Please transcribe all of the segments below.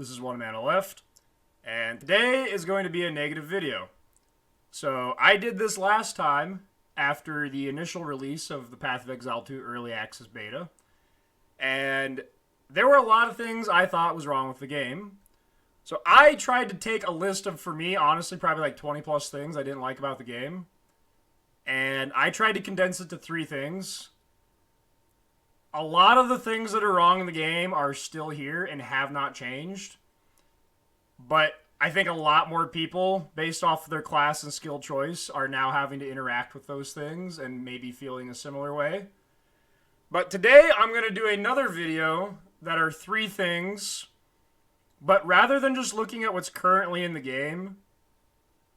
This is One Mana Left, and today is going to be a negative video. So I did this last time after the initial release of the Path of Exile 2 Early Access Beta, and there were a lot of things I thought was wrong with the game. So I tried to take a list of, for me, honestly, probably like 20 plus things I didn't like about the game, and I tried to condense it to 3 things. A lot of the things that are wrong in the game are still here and have not changed. But I think a lot more people, based off of their class and skill choice, are now having to interact with those things and maybe feeling a similar way. But today I'm going to do another video that are 3 things. But rather than just looking at what's currently in the game,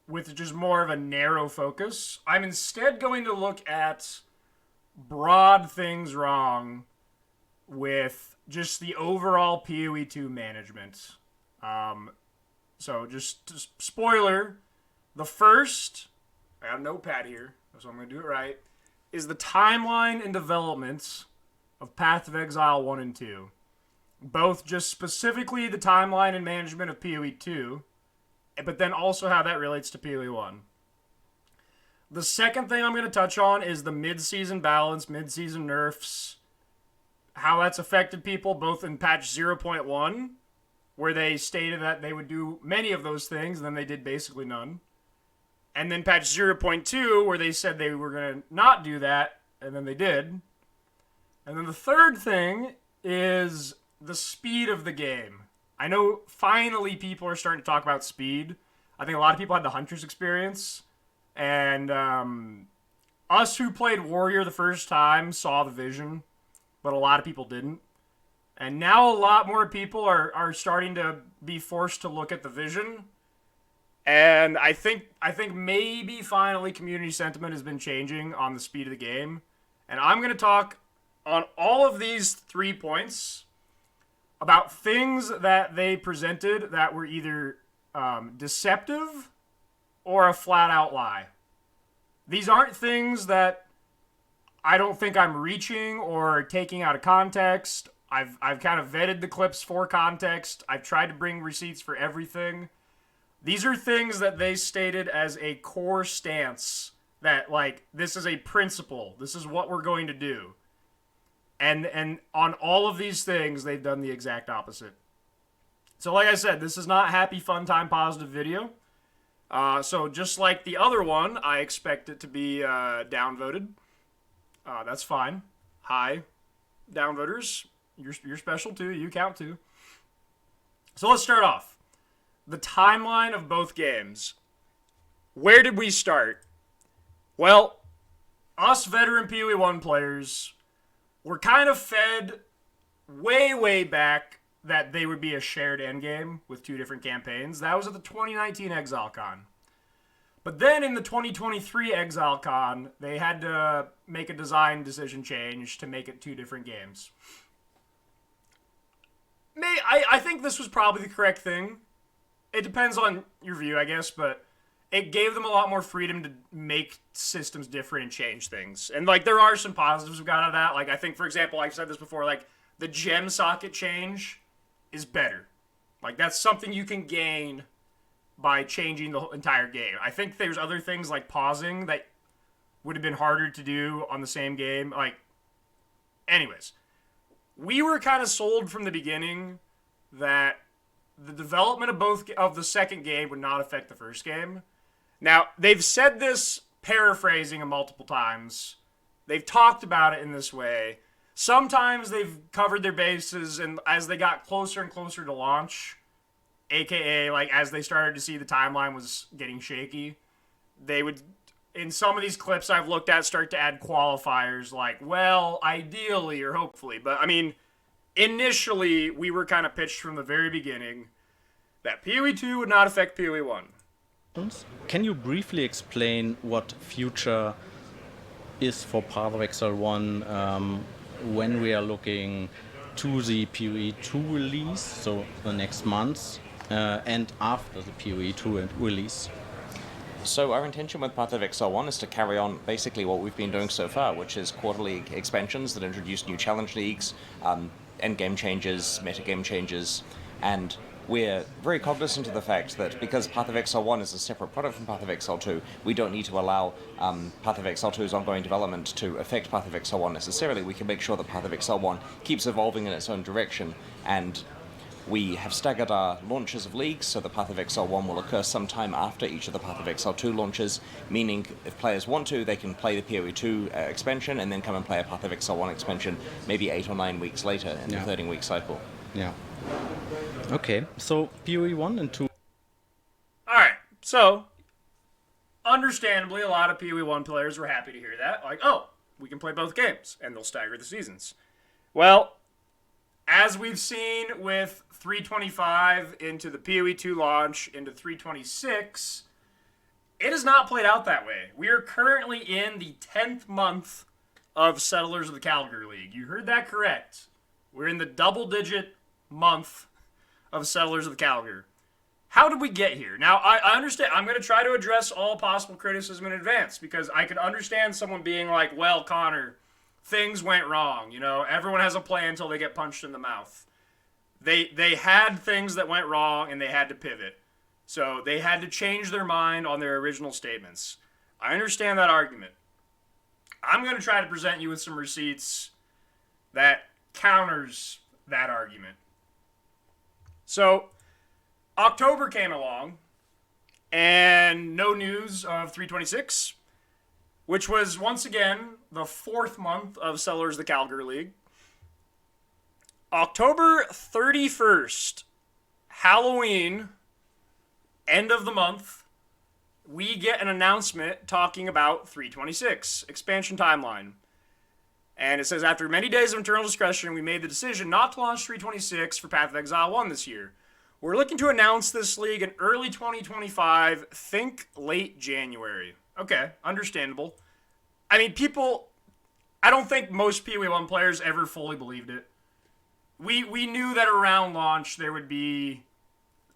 with just more of a narrow focus, I'm instead going to look at broad things wrong with just the overall PoE 2 management. So just spoiler, the first, I have a notepad here, so I'm going to do it right, is the timeline and development of Path of Exile 1 and 2. Both just specifically the timeline and management of PoE 2, but then also how that relates to PoE 1. The second thing I'm going to touch on is the mid-season balance, mid-season nerfs, how that's affected people both in patch 0.1, where they stated that they would do many of those things, and then they did basically none. And then patch 0.2, where they said they were going to not do that, and then they did. And then the third thing is the speed of the game. I know finally people are starting to talk about speed. I think a lot of people had the Hunter's experience. And us who played Warrior the first time saw the vision, but a lot of people didn't. And now a lot more people are starting to be forced to look at the vision. And I think maybe finally community sentiment has been changing on the speed of the game. And I'm going to talk on all of these 3 points about things that they presented that were either deceptive or a flat-out lie. These aren't things that I don't think I'm reaching or taking out of context. I've kind of vetted the clips for context. I've tried to bring receipts for everything. These are things that they stated as a core stance that, like, this is a principle. This is what we're going to do. And on all of these things, they've done the exact opposite. So like I said, this is not happy, fun time, positive video. So just like the other one, I expect it to be downvoted. That's fine. Hi, downvoters. You're special too. You count too. So let's start off. The timeline of both games. Where did we start? Well, us veteran PoE 1 players were kind of fed way back that they would be a shared endgame with 2 different campaigns. That was at the 2019 ExileCon. But then in the 2023 ExileCon, they had to make a design decision change to make it 2 different games. I think this was probably the correct thing. It depends on your view, I guess, but it gave them a lot more freedom to make systems different and change things. And, like, there are some positives we got out of that. Like, I think, for example, I've said this before, like, the gem socket change is better. Like, that's something you can gain by changing the entire game. I think there's other things like pausing that would have been harder to do on the same game. Like, anyways, we were kind of sold from the beginning that the development of the second game would not affect the first game. Now, they've said this, paraphrasing it multiple times. They've talked about it in this way. Sometimes they've covered their bases, and as they got closer and closer to launch, aka, like, as they started to see the timeline was getting shaky, they would, in some of these clips I've looked at, start to add qualifiers like, well, ideally or hopefully. But, I mean, initially, we were kind of pitched from the very beginning that PoE 2 would not affect PoE 1. Can you briefly explain what future is for Path of Exile 1 when we are looking to the PoE 2 release, so the next month, and after the PoE 2 release? So our intention with Path of Exile 1 is to carry on basically what we've been doing so far, which is quarterly expansions that introduce new challenge leagues, endgame changes, metagame changes, and we're very cognizant of the fact that because Path of Exile 1 is a separate product from Path of Exile 2, we don't need to allow Path of Exile 2's ongoing development to affect Path of Exile 1 necessarily. We can make sure that Path of Exile 1 keeps evolving in its own direction, and we have staggered our launches of leagues, so the Path of Exile 1 will occur sometime after each of the Path of Exile 2 launches, meaning if players want to, they can play the PoE 2 expansion and then come and play a Path of Exile 1 expansion maybe 8 or 9 weeks later in the 13-week cycle. Yeah. Okay, so PoE 1 and 2. Alright, so understandably, a lot of PoE 1 players were happy to hear that. Like, oh, we can play both games, and they'll stagger the seasons. Well, as we've seen with 325 into the PoE 2 launch into 326, it has not played out that way. We are currently in the 10th month of Settlers of the Calgary League. You heard that correct. We're in the double-digit month of Settlers of the Calgary. How did we get here? Now, I understand. I'm going to try to address all possible criticism in advance, because I could understand someone being like, well, Connor, things went wrong. You know, everyone has a plan until they get punched in the mouth. They had things that went wrong, and they had to pivot. So they had to change their mind on their original statements. I understand that argument. I'm going to try to present you with some receipts that counters that argument. So, October came along, and no news of 326, which was, once again, the 4th month of Settlers of the Calgary League. October 31st, Halloween, end of the month, we get an announcement talking about 326, expansion timeline. And it says, after many days of internal discussion, we made the decision not to launch 326 for Path of Exile 1 this year. We're looking to announce this league in early 2025, think late January. Okay, understandable. I mean, I don't think most PoE 1 players ever fully believed it. We knew that around launch there would be,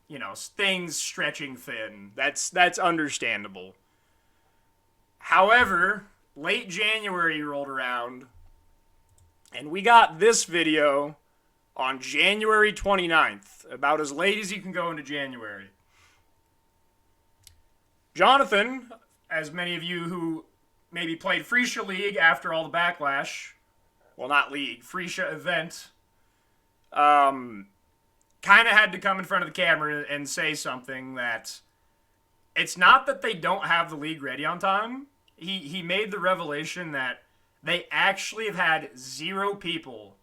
you know, things stretching thin. That's understandable. However, late January rolled around, and we got this video on January 29th, about as late as you can go into January. Jonathan, as many of you who maybe played Freesia League after all the backlash, well, not League, Freesia event, kind of had to come in front of the camera and say something that it's not that they don't have the league ready on time. He made the revelation that they actually have had 0 people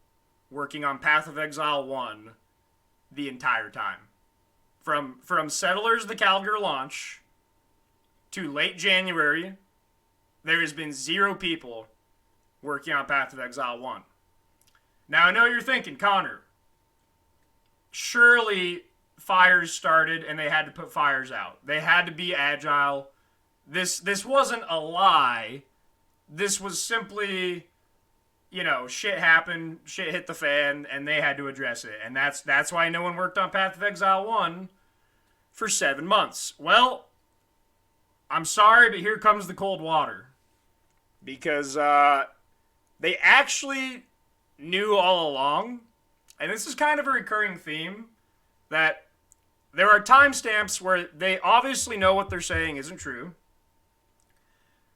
working on Path of Exile 1 the entire time. From Settlers of the Calgary launch to late January, there has been 0 people working on Path of Exile 1. Now, I know you're thinking, Connor, surely fires started and they had to put fires out. They had to be agile. This wasn't a lie. This was simply, you know, shit happened, shit hit the fan, and they had to address it. And that's why no one worked on Path of Exile 1 for 7 months. Well, I'm sorry, but here comes the cold water. Because they actually knew all along, and this is kind of a recurring theme, that there are timestamps where they obviously know what they're saying isn't true,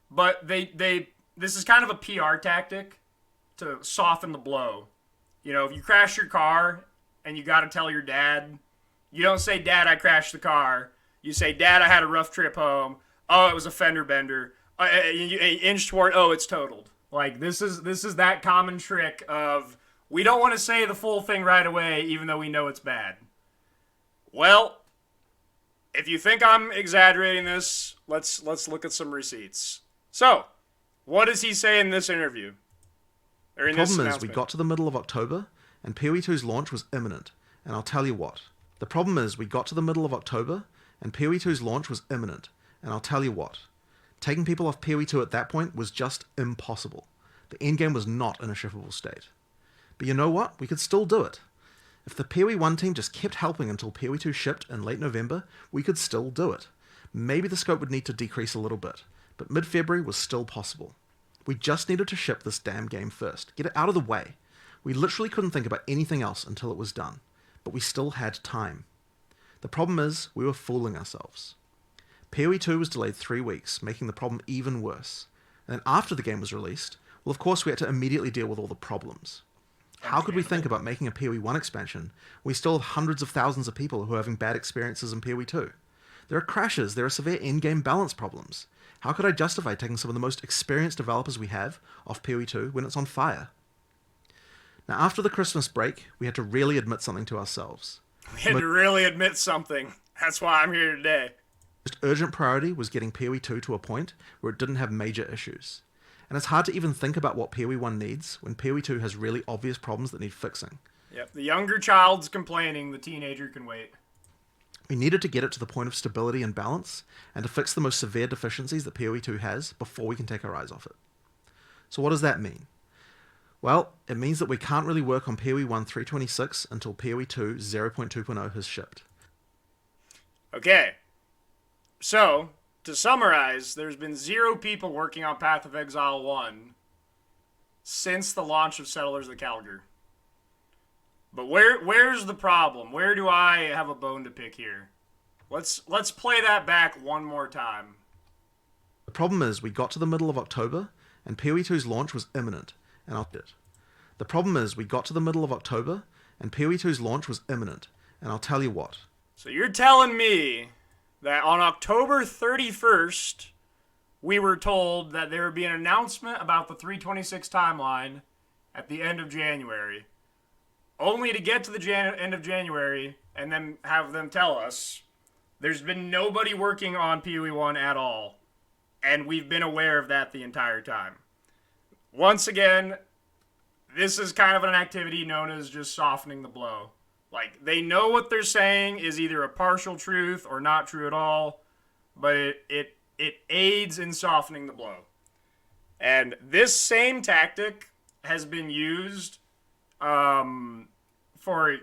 but this is kind of a PR tactic to soften the blow. You know, if you crash your car and you got to tell your dad, you don't say, Dad, I crashed the car. You say, Dad, I had a rough trip home. Oh, it was a fender bender. Inch toward, oh, it's totaled. Like, this is that common trick of, we don't want to say the full thing right away, even though we know it's bad. Well, if you think I'm exaggerating this, let's look at some receipts. So, what does he say in this interview? Or in this announcement? The problem is, we got to the middle of October, and PoE 2's launch was imminent. And I'll tell you what. The problem is, we got to the middle of October, and PoE 2's launch was imminent. And I'll tell you what. Taking people off PoE 2 at that point was just impossible. The endgame was not in a shippable state. But you know what? We could still do it. If the PoE 1 team just kept helping until PoE 2 shipped in late November, we could still do it. Maybe the scope would need to decrease a little bit, but mid-February was still possible. We just needed to ship this damn game first. Get it out of the way. We literally couldn't think about anything else until it was done. But we still had time. The problem is, we were fooling ourselves. PoE 2 was delayed 3 weeks, making the problem even worse. And then after the game was released, well, of course we had to immediately deal with all the problems. How could we think about making a PoE 1 expansion when we still have hundreds of thousands of people who are having bad experiences in PoE 2? There are crashes, there are severe in-game balance problems. How could I justify taking some of the most experienced developers we have off PoE 2 when it's on fire? Now, after the Christmas break, we had to really admit something to ourselves. We had to really admit something. That's why I'm here today. The most urgent priority was getting PoE 2 to a point where it didn't have major issues. And it's hard to even think about what PoE 1 needs when PoE 2 has really obvious problems that need fixing. Yep, the younger child's complaining, the teenager can wait. We needed to get it to the point of stability and balance, and to fix the most severe deficiencies that PoE 2 has before we can take our eyes off it. So what does that mean? Well, it means that we can't really work on PoE 1 3.26 until PoE 2 0.2.0 has shipped. Okay, so, to summarize, there's been 0 people working on Path of Exile 1 since the launch of Settlers of the Calgar. But where's the problem? Where do I have a bone to pick here? Let's play that back one more time. The problem is, we got to the middle of October, and PoE 2's launch was imminent, and I'll do it. The problem is, we got to the middle of October, and PoE 2's launch was imminent, and I'll tell you what. So you're telling me that on October 31st, we were told that there would be an announcement about the 3.26 timeline at the end of January, only to get to the end of January and then have them tell us there's been nobody working on PoE 1 at all, and we've been aware of that the entire time. Once again, this is kind of an activity known as just softening the blow. Like, they know what they're saying is either a partial truth or not true at all, but it aids in softening the blow. And this same tactic has been used for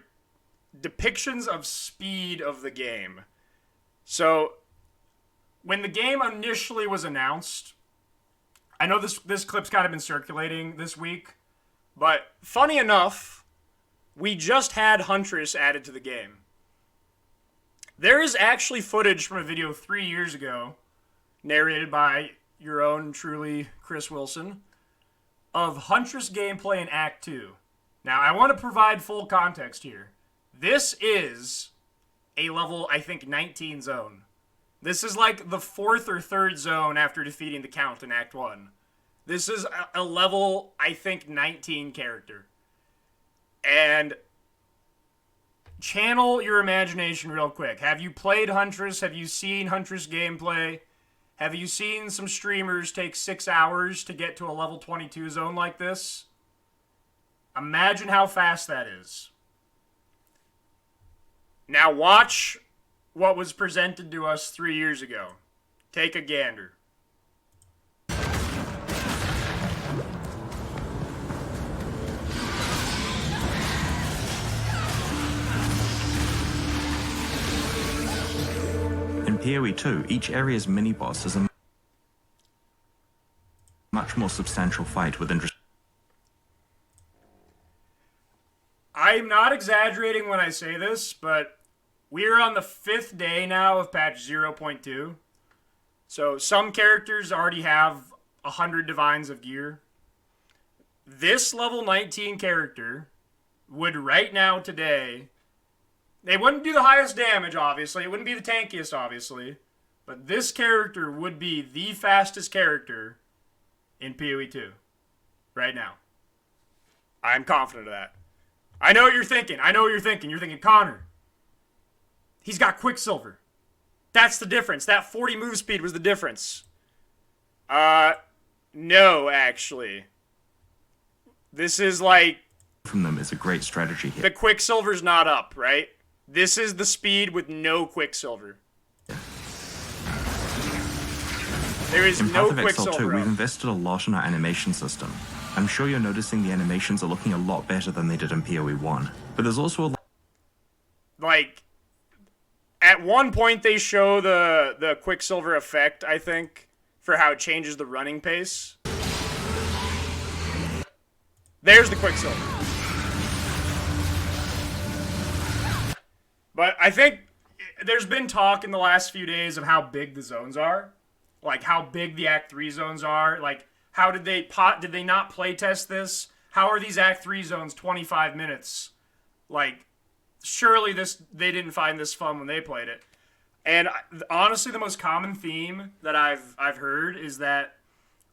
depictions of speed of the game. So, when the game initially was announced, I know this clip's kind of been circulating this week, but funny enough, we just had Huntress added to the game. There is actually footage from a video 3 years ago, narrated by your own truly Chris Wilson, of Huntress gameplay in Act 2. Now, I want to provide full context here. This is a level, I think, 19 zone. This is like the 4th or 3rd zone after defeating the Count in Act 1. This is a level, I think, 19 character. And channel your imagination real quick. Have you played Huntress? Have you seen Huntress gameplay? Have you seen some streamers take 6 hours to get to a level 22 zone like this? Imagine how fast that is. Now watch what was presented to us 3 years ago. Take a gander. In PoE 2, each area's mini-boss is a much more substantial fight with interesting. I'm not exaggerating when I say this, but we're on the 5th day now of patch 0.2. So some characters already have 100 divines of gear. This level 19 character would right now today, they wouldn't do the highest damage, obviously. It wouldn't be the tankiest, obviously. But this character would be the fastest character in PoE 2 right now. I'm confident of that. I know what you're thinking. You're thinking, Connor, he's got Quicksilver. That's the difference. That 40 move speed was the difference. No, actually. This is like... from them is a great strategy here. The Quicksilver's not up, right? This is the speed with no Quicksilver. There is In no Path of Exile 2, Quicksilver we've up. invested a lot in our animation system. I'm sure you're noticing the animations are looking a lot better than they did in PoE 1. But there's also a lot... Like, at one point they show the Quicksilver effect, I think, for how it changes the running pace. There's the Quicksilver. But I think there's been talk in the last few days of how big the zones are, like how big the Act 3 zones are. Like, how did they not play test this? How are these Act 3 zones 25 minutes? Like, surely they didn't find this fun when they played it. And honestly, the most common theme that I've heard is that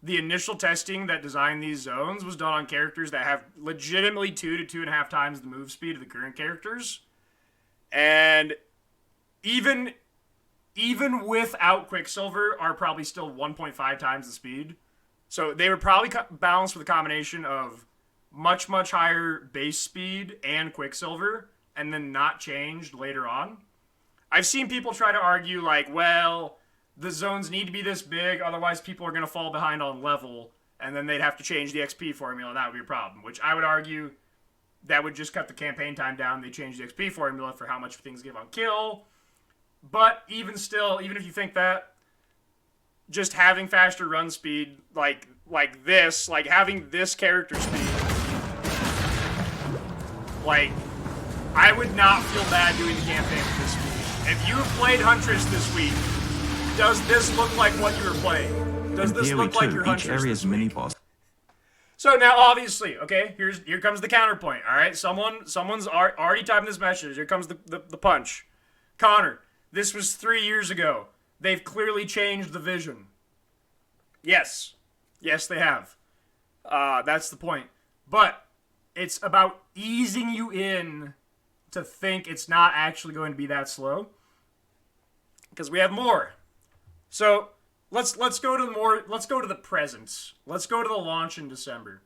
the initial testing that designed these zones was done on characters that have legitimately 2 to 2.5 times the move speed of the current characters. And even without Quicksilver, are probably still 1.5 times the speed. So they were probably balanced with a combination of much, much higher base speed and Quicksilver, and then not changed later on. I've seen people try to argue, like, well, the zones need to be this big, otherwise people are going to fall behind on level, and then they'd have to change the XP formula, and that would be a problem. Which I would argue that would just cut the campaign time down. They change the XP formula for how much things give on kill. But even still, even if you think that, just having faster run speed, like this, like having this character speed, like, I would not feel bad doing the campaign with this speed. If you have played Huntress this week, does this look like what you were playing? Does this look like your Huntress Each area's this week? mini boss. So now, obviously, okay, here comes the counterpoint. All right, someone's already typing this message. Here comes the punch. Connor, this was 3 years ago. They've clearly changed the vision. Yes, they have. That's the point. But it's about easing you in to think it's not actually going to be that slow, because we have more. So let's go to the present. Let's go to the launch in December.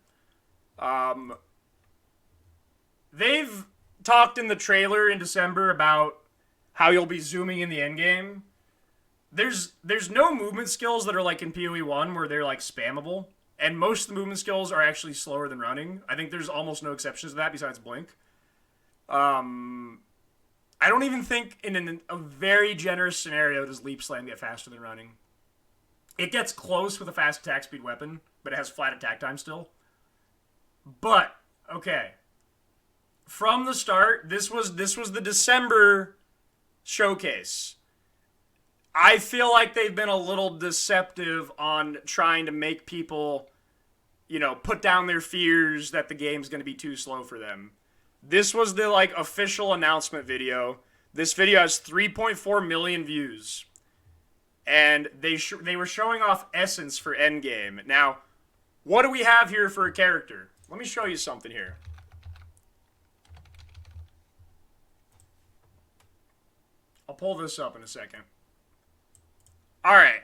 They've talked in the trailer in December about how you'll be zooming in the endgame. There's no movement skills that are like in PoE 1 where they're like spammable, and most of the movement skills are actually slower than running. I think there's almost no exceptions to that besides Blink. I don't even think in a very generous scenario does Leap Slam get faster than running. It gets close with a fast attack speed weapon, but it has flat attack time still. But, okay. From the start, this was the December showcase. I feel like they've been a little deceptive on trying to make people, put down their fears that the game's going to be too slow for them. This was the official announcement video. This video has 3.4 million views. And they were showing off Essence for Endgame. Now, what do we have here for a character? Let me show you something here. I'll pull this up in a second. Alright.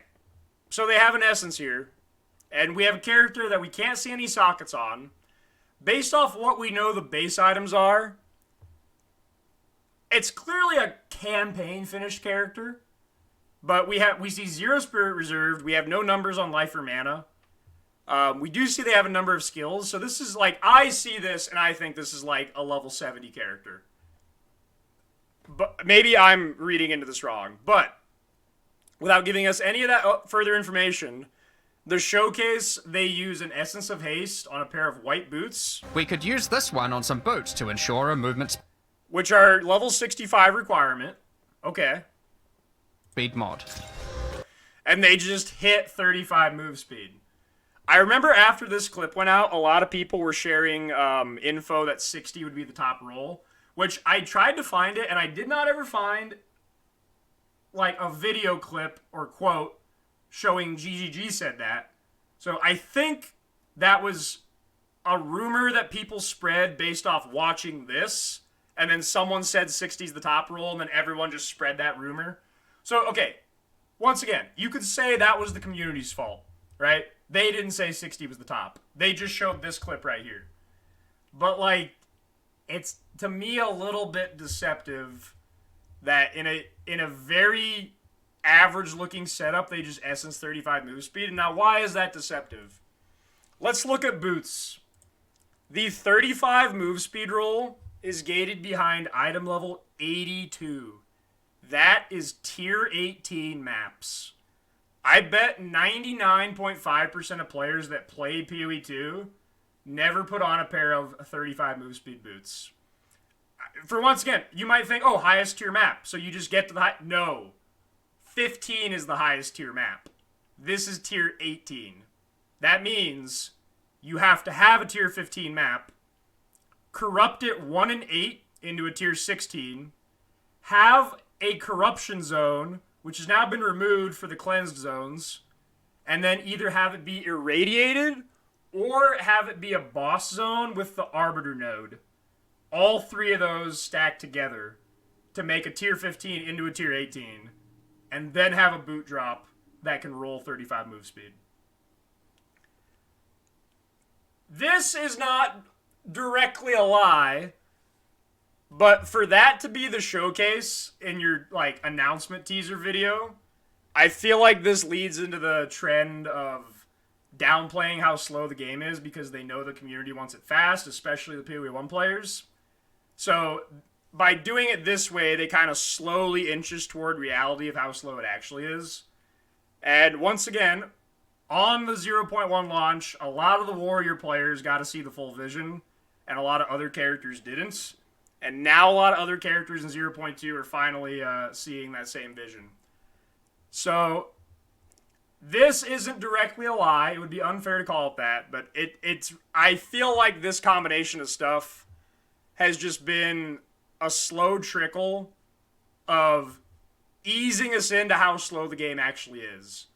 So they have an Essence here. And we have a character that we can't see any sockets on. Based off what we know the base items are, it's clearly a campaign finished character. But we see 0 spirit reserved. We have no numbers on life or mana. We do see they have a number of skills. So this is I see this and I think this is like a level 70 character. But maybe I'm reading into this wrong. But without giving us any of that further information, the showcase, they use an Essence of Haste on a pair of white boots. We could use this one on some boots to ensure a movement Which are level 65 requirement. Okay. speed mod. And they just hit 35 move speed. I remember after this clip went out, a lot of people were sharing info that 60 would be the top roll. Which I tried to find it, and I did not ever find a video clip or quote showing GGG said that. So I think that was a rumor that people spread based off watching this, and then someone said 60 is the top roll, and then everyone just spread that rumor. So, okay, once again, you could say that was the community's fault, right? They didn't say 60 was the top. They just showed this clip right here. But, it's, to me, a little bit deceptive that in a very average-looking setup, they just Essence 35 move speed. And now, why is that deceptive? Let's look at boots. The 35 move speed roll is gated behind item level 82. That is tier 18 maps. I bet 99.5% of players that play PoE 2 never put on a pair of 35 move speed boots. For once again, you might think, oh, highest tier map. So you just get to the high. No. 15 is the highest tier map. This is tier 18. That means you have to have a tier 15 map, corrupt it 1 and 8 into a tier 16, have a corruption zone, which has now been removed for the cleansed zones, and then either have it be irradiated or have it be a boss zone with the arbiter node. All three of those stacked together to make a tier 15 into a tier 18, and then have a boot drop that can roll 35 move speed. This is not directly a lie, but for that to be the showcase in your like announcement teaser video, I feel like this leads into the trend of downplaying how slow the game is because they know the community wants it fast, especially the PoE 1 players. So by doing it this way, they kind of slowly inches toward reality of how slow it actually is. And once again, on the 0.1 launch, a lot of the warrior players got to see the full vision, and a lot of other characters didn't. And now a lot of other characters in 0.2 are finally seeing that same vision. So this isn't directly a lie. It would be unfair to call it that, but it's. I feel like this combination of stuff has just been a slow trickle of easing us into how slow the game actually is.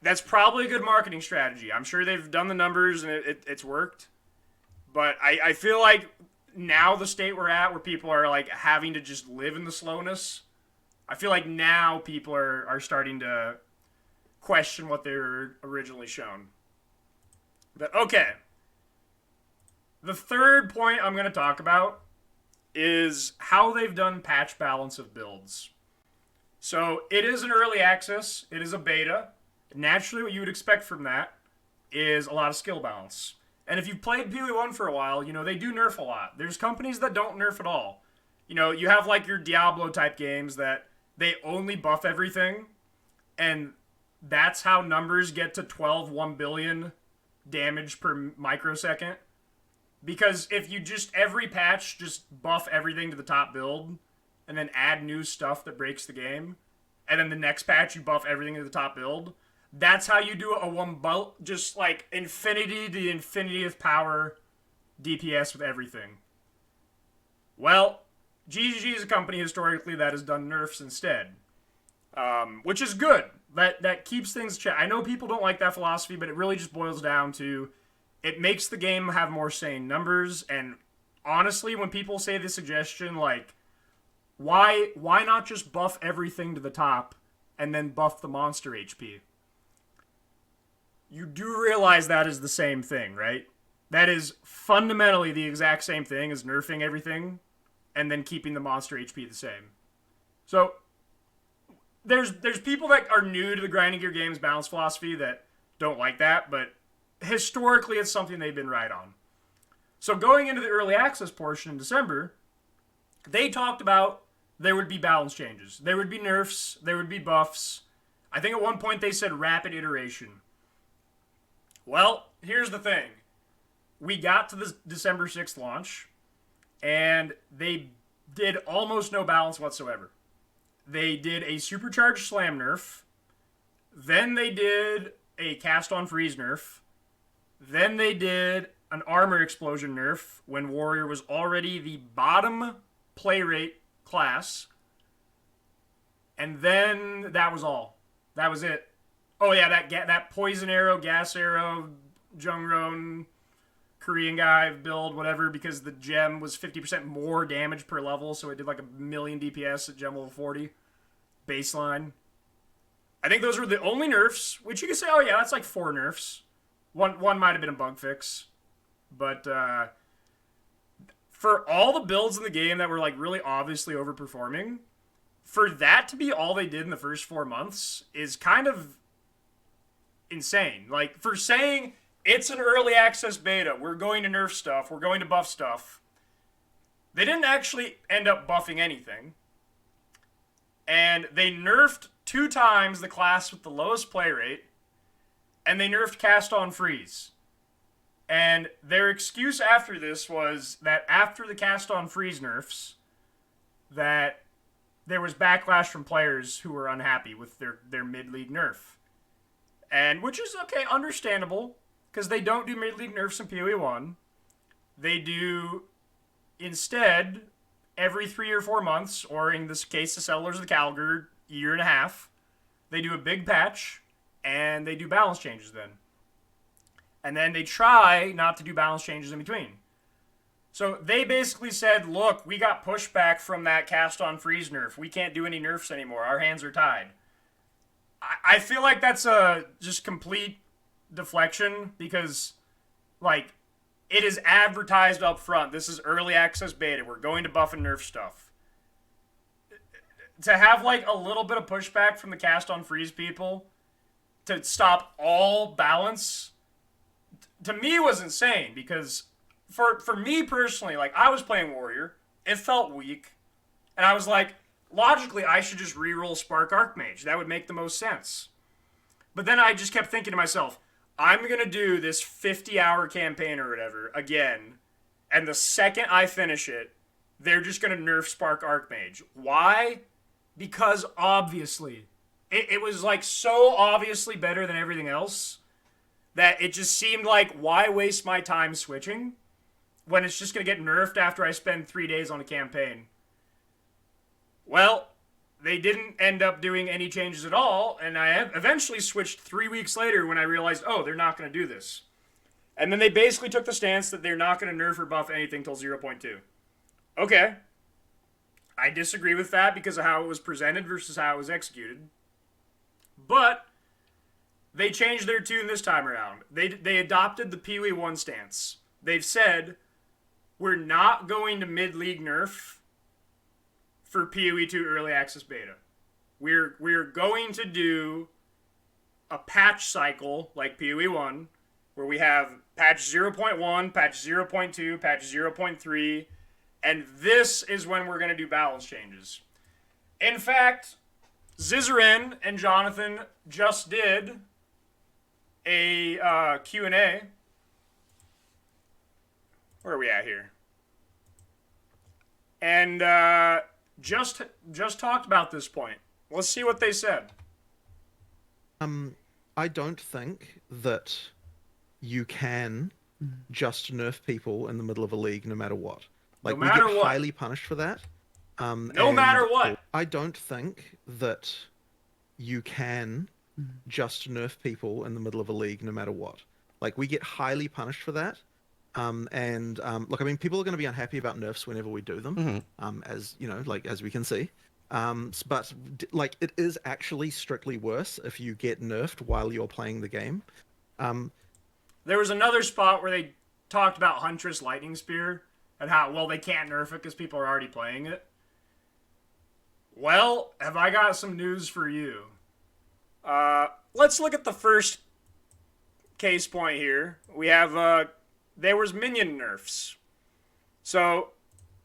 That's probably a good marketing strategy. I'm sure they've done the numbers and it's worked. But I feel like now the state we're at where people are like having to just live in the slowness, I feel like now people are starting to question what they were originally shown. But okay. The third point I'm going to talk about is how they've done patch balance of builds. So it is an early access. It is a beta. Naturally, what you would expect from that is a lot of skill balance. And if you've played PoE 1 for a while, you know, they do nerf a lot. There's companies that don't nerf at all. You know, you have like your Diablo type games that they only buff everything. And that's how numbers get to 12 1 billion damage per microsecond. Because if you just, every patch, just buff everything to the top build, and then add new stuff that breaks the game, and then the next patch you buff everything to the top build, that's how you do a just like infinity to the infinity of power DPS with everything. Well, GGG is a company historically that has done nerfs instead, which is good. That keeps things checked. I know people don't like that philosophy, but it really just boils down to it makes the game have more sane numbers. And honestly, when people say the suggestion like, why not just buff everything to the top and then buff the monster HP? You do realize that is the same thing, right? That is fundamentally the exact same thing as nerfing everything and then keeping the monster HP the same. So there's people that are new to the grinding gear games balance philosophy that don't like that, but historically it's something they've been right on. So going into the early access portion in December, they talked about there would be balance changes. There would be nerfs, there would be buffs. I think at one point they said rapid iteration. Well, here's the thing. We got to the December 6th launch, and they did almost no balance whatsoever. They did a supercharged slam nerf, then they did a cast on freeze nerf, then they did an armor explosion nerf when warrior was already the bottom play rate class, and then that was all. That was it. Oh yeah, that poison arrow, gas arrow, Jungron, Korean guy build, whatever, because the gem was 50% more damage per level, so it did like 1,000,000 DPS at gem level 40 baseline. I think those were the only nerfs, which you can say, oh yeah, that's like 4 nerfs. One might have been a bug fix, but for all the builds in the game that were like really obviously overperforming, for that to be all they did in the first 4 months is kind of insane. Like, for saying it's an early access beta, we're going to nerf stuff, we're going to buff stuff, they didn't actually end up buffing anything. And they nerfed 2 times the class with the lowest play rate, and they nerfed cast on freeze. And their excuse after this was that after the cast-on freeze nerfs, that there was backlash from players who were unhappy with their mid-league nerf. And which is, okay, understandable, because they don't do mid-league nerfs in PoE 1. They do, instead, every 3 or 4 months, or in this case, the Settlers of the Calgar, year and a half, they do a big patch, and they do balance changes then. And then they try not to do balance changes in between. So they basically said, look, we got pushback from that cast-on freeze nerf. We can't do any nerfs anymore. Our hands are tied. I feel like that's a just complete deflection because, like, it is advertised up front. This is early access beta. We're going to buff and nerf stuff. To have, like, a little bit of pushback from the cast-on freeze people to stop all balance, to me, was insane because for me personally, like, I was playing Warrior. It felt weak. And I was like, logically, I should just reroll Spark Archmage. That would make the most sense. But then I just kept thinking to myself, I'm going to do this 50-hour campaign or whatever again, and the second I finish it, they're just going to nerf Spark Archmage. Why? Because obviously. It was like so obviously better than everything else that it just seemed like, why waste my time switching when it's just going to get nerfed after I spend 3 days on a campaign? Well, they didn't end up doing any changes at all, and I eventually switched 3 weeks later when I realized, oh, they're not going to do this. And then they basically took the stance that they're not going to nerf or buff anything till 0.2. Okay. I disagree with that because of how it was presented versus how it was executed. But they changed their tune this time around. They adopted the PoE 1 stance. They've said, we're not going to mid-league nerf for PoE 2 early access beta. We're going to do a patch cycle like PoE 1, where we have patch 0.1, patch 0.2, patch 0.3, and this is when we're going to do balance changes. In fact, Zizarin and Jonathan just did a Q&A. Where are we at here? And just talked about this point. Let's see what they said. I don't think that you can just nerf people in the middle of a league no matter what. Like, no matter we get what. highly punished for that. No matter what. I don't think that you can just nerf people in the middle of a league no matter what. Like, we get highly punished for that. Look, I mean, people are going to be unhappy about nerfs whenever we do them, as you know, like, as we can see. But like, it is actually strictly worse if you get nerfed while you're playing the game. There was another spot where they talked about Huntress Lightning Spear and how, well, they can't nerf it because people are already playing it. Well, have I got some news for you? Let's look at the first case point here. We have, there was minion nerfs. So,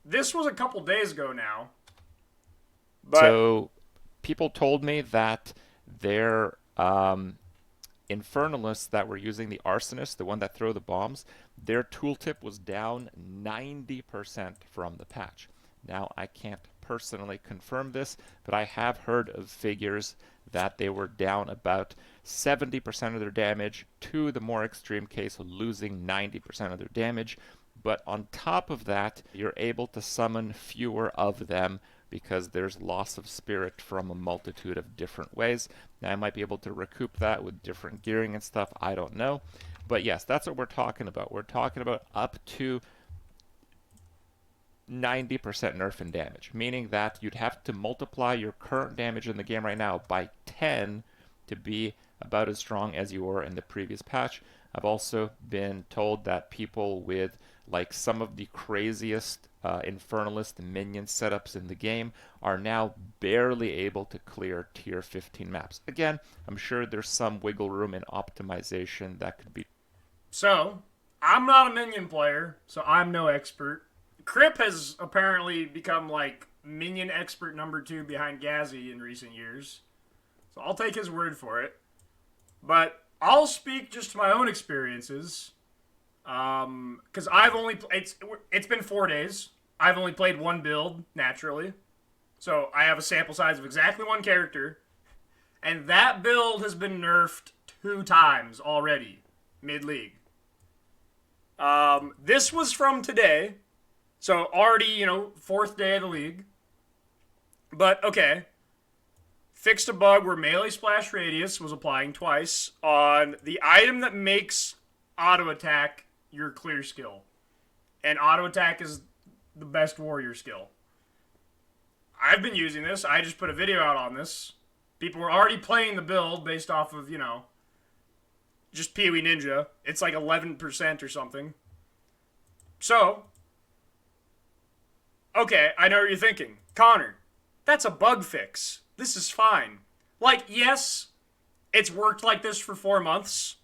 this was a couple days ago now. But so, people told me that their Infernalists that were using the Arsonists, the one that throw the bombs, their tooltip was down 90% from the patch. Now, I can't personally confirm this, but I have heard of figures that they were down about 70% of their damage, to the more extreme case of losing 90% of their damage. But on top of that, you're able to summon fewer of them because there's loss of spirit from a multitude of different ways. Now, I might be able to recoup that with different gearing and stuff, I don't know. But yes, that's what we're talking about. We're talking about up to 90% nerf in damage, meaning that you'd have to multiply your current damage in the game right now by 10 to be about as strong as you were in the previous patch. I've also been told that people with like some of the craziest Infernalist minion setups in the game are now barely able to clear tier 15 maps. Again, I'm sure there's some wiggle room in optimization that could be. So, I'm not a minion player, so I'm no expert. Crip has apparently become like minion expert number 2 behind Gazzy in recent years. So I'll take his word for it. But I'll speak just to my own experiences. Because I've only it's been 4 days. I've only played one build naturally, so I have a sample size of exactly one character, and that build has been nerfed 2 times already mid-league. This was from today, so already 4th day of the league. But okay, fixed a bug where melee splash radius was applying twice on the item that makes auto attack your clear skill. And auto attack is the best warrior skill. I've been using this. I just put a video out on this. People were already playing the build based off of, just PoE Ninja. It's like 11% or something. So, okay, I know what you're thinking. Connor, that's a bug fix. This is fine. Like, yes, it's worked like this for 4 months.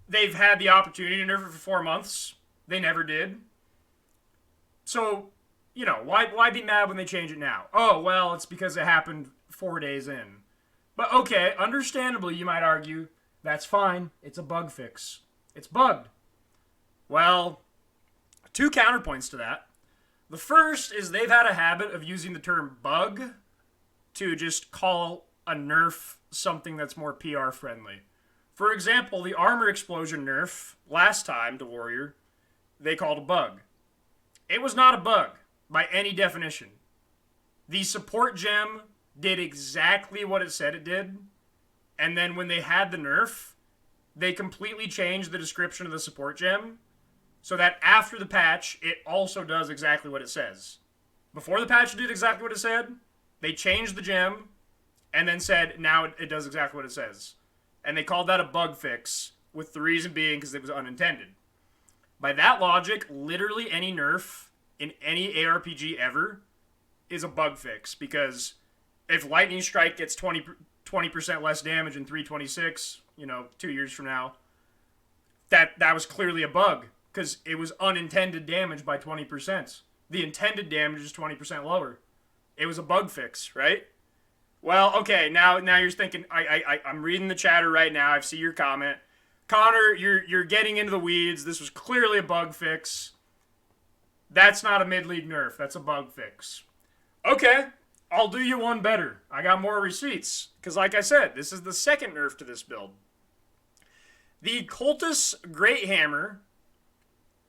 They've had the opportunity to nerf it for 4 months. They never did. So, why be mad when they change it now? Oh, well, it's because it happened 4 days in. But okay, understandably, you might argue, that's fine. It's a bug fix. It's bugged. Well, 2 counterpoints to that. The first is they've had a habit of using the term bug to just call a nerf something that's more PR friendly. For example, the armor explosion nerf last time to Warrior, they called a bug. It was not a bug by any definition. The support gem did exactly what it said it did, and then when they had the nerf, they completely changed the description of the support gem so that after the patch, it also does exactly what it says. Before the patch did exactly what it said, they changed the gem and then said, now it does exactly what it says. And they called that a bug fix, with the reason being because it was unintended. By that logic, literally any nerf in any ARPG ever is a bug fix, because if Lightning Strike gets 20% less damage in 326, 2 years from now, that was clearly a bug, because it was unintended damage by 20%. The intended damage is 20% lower. It was a bug fix, right? Well, okay, now you're thinking, I'm reading the chatter right now, I see your comment. Connor, you're getting into the weeds, this was clearly a bug fix. That's not a mid-league nerf, that's a bug fix. Okay, I'll do you one better. I got more receipts, because like I said, this is the second nerf to this build. The Cultist Great Hammer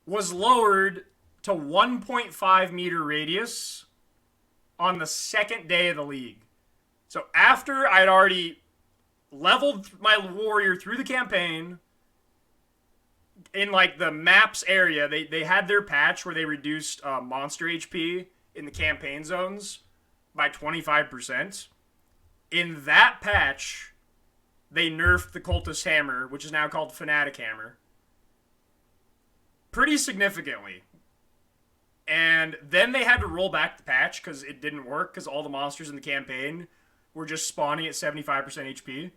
was lowered to 1.5 meter radius on the second day of the league. So after I'd already leveled my warrior through the campaign, in like the maps area, they had their patch where they reduced monster HP in the campaign zones by 25%. In that patch, they nerfed the Cultist Hammer, which is now called Fanatic Hammer, pretty significantly. And then they had to roll back the patch because it didn't work, because all the monsters in the campaign were just spawning at 75% HP.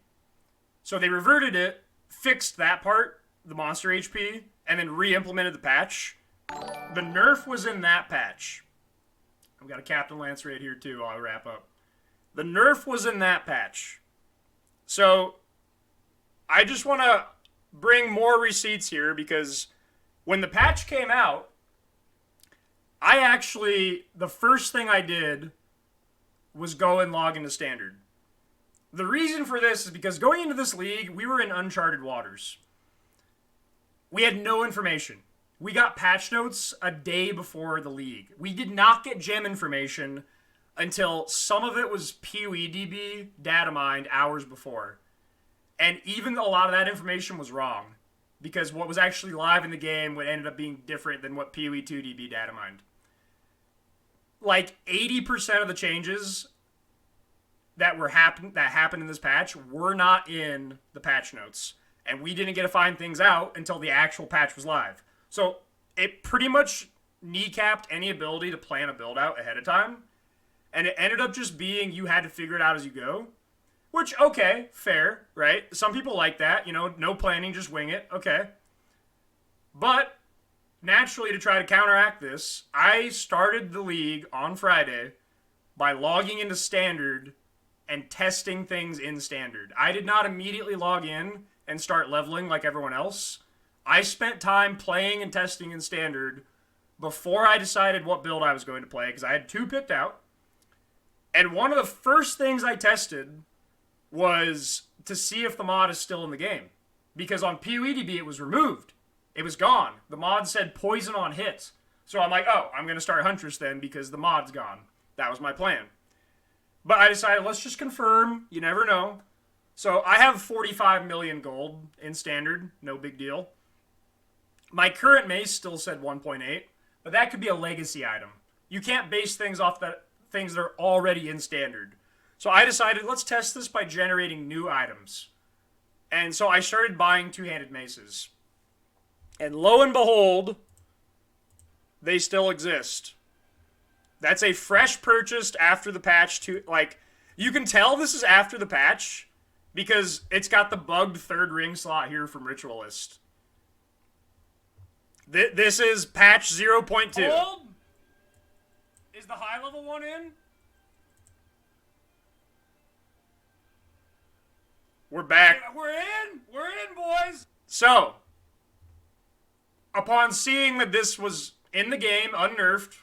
So they reverted it, fixed that part, the monster HP, and then re-implemented the patch. The nerf was in that patch. I've got a Captain Lance right here too while I wrap up. The nerf was in that patch. So I just want to bring more receipts here, because when the patch came out, the first thing I did was go and log into Standard. The reason for this is because going into this league, we were in uncharted waters. We had no information. We got patch notes a day before the league. We did not get gem information until some of it was PoEDB data mined hours before. And even a lot of that information was wrong, because what was actually live in the game would ended up being different than what PoE2DB data mined. Like 80% of the changes that happened in this patch were not in the patch notes, and we didn't get to find things out until the actual patch was live. So it pretty much kneecapped any ability to plan a build out ahead of time, and it ended up just being you had to figure it out as you go. Which, okay, fair, right? Some people like that, no planning, just wing it, okay. But naturally, to try to counteract this, I started the league on Friday by logging into Standard and testing things in Standard. I did not immediately log in and start leveling like everyone else. I spent time playing and testing in Standard before I decided what build I was going to play, because I had 2 picked out. And one of the first things I tested was to see if the mod is still in the game. Because on PoEDB it was removed. It was gone. The mod said poison on hits. So I'm like, oh, I'm going to start Huntress then because the mod's gone. That was my plan. But I decided, let's just confirm. You never know. So I have 45 million gold in Standard. No big deal. My current mace still said 1.8. But that could be a legacy item. You can't base things off things that are already in Standard. So I decided, let's test this by generating new items. And so I started buying two-handed maces. And lo and behold, they still exist. That's a fresh purchased after the patch. You can tell this is after the patch because it's got the bugged 3rd ring slot here from Ritualist. This is patch 0.2. Hold. Is the high level one in? We're back. We're in. We're in, boys. So, upon seeing that this was in the game, unnerfed,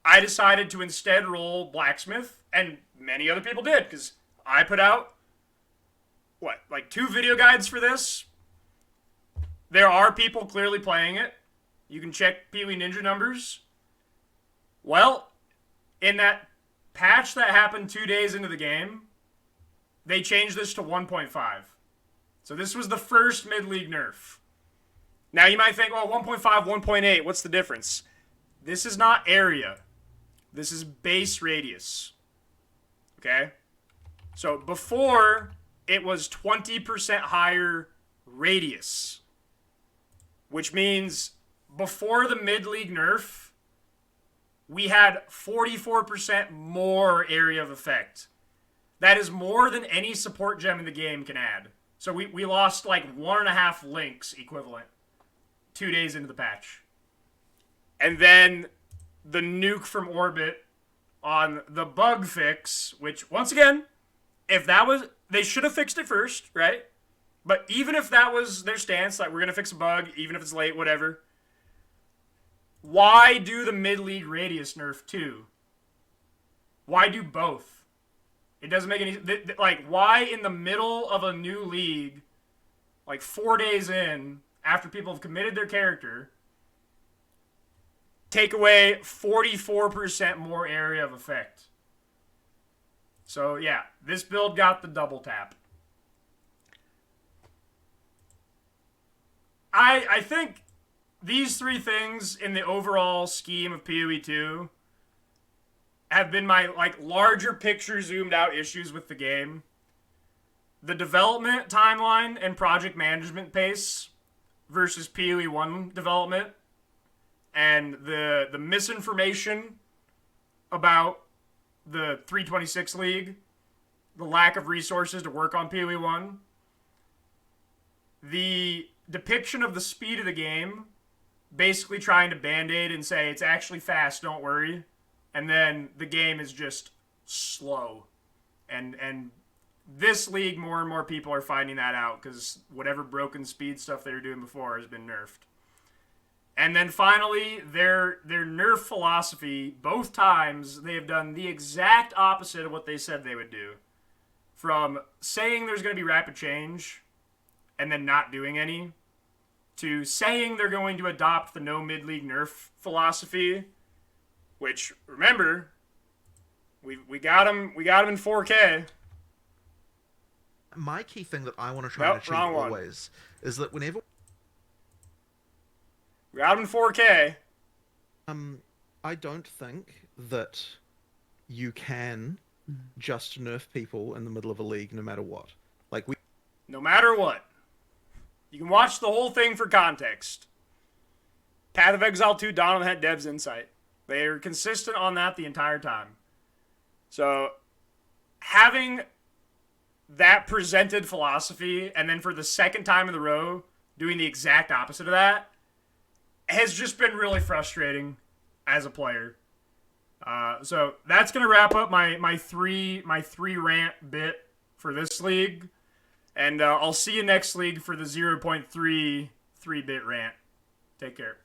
I decided to instead roll Blacksmith, and many other people did, because I put out, 2 video guides for this? There are people clearly playing it. You can check Pee-wee Ninja numbers. Well, in that patch that happened 2 days into the game, they changed this to 1.5. So this was the first mid-league nerf. Now you might think, oh, 1.5, 1.8, what's the difference? This is not area. This is base radius. Okay? So before, it was 20% higher radius. Which means before the mid-league nerf, we had 44% more area of effect. That is more than any support gem in the game can add. So we lost 1.5 links equivalent 2 days into the patch. And then the nuke from orbit on the bug fix, which, once again, if that was... They should have fixed it first, right? But even if that was their stance, we're going to fix a bug, even if it's late, whatever. Why do the mid-league radius nerf too? Why do both? It doesn't make any... why in the middle of a new league, 4 days in, after people have committed their character, take away 44% more area of effect? So, yeah, this build got the double tap. I think these 3 things in the overall scheme of PoE 2 have been my larger picture zoomed out issues with the game. The development timeline and project management pace versus PoE 1 development, and the misinformation about the 326 League, the lack of resources to work on PoE 1, the depiction of the speed of the game, basically trying to band-aid and say, it's actually fast, don't worry. And then the game is just slow. And this league, more and more people are finding that out because whatever broken speed stuff they were doing before has been nerfed. And then finally, their nerf philosophy, both times, they have done the exact opposite of what they said they would do. From saying there's going to be rapid change and then not doing any, to saying they're going to adopt the no mid-league nerf philosophy, which, remember, we got him in 4K. My key thing that I want to try and achieve always is that whenever... We got him in 4K. I don't think that you can just nerf people in the middle of a league no matter what. No matter what. You can watch the whole thing for context. Path of Exile 2, Dawn of the Head Dev's Insight. They are consistent on that the entire time. So, having that presented philosophy, and then for the second time in a row, doing the exact opposite of that, has just been really frustrating as a player. So, that's going to wrap up my three rant bit for this league. And I'll see you next league for the 0.3 3-bit rant. Take care.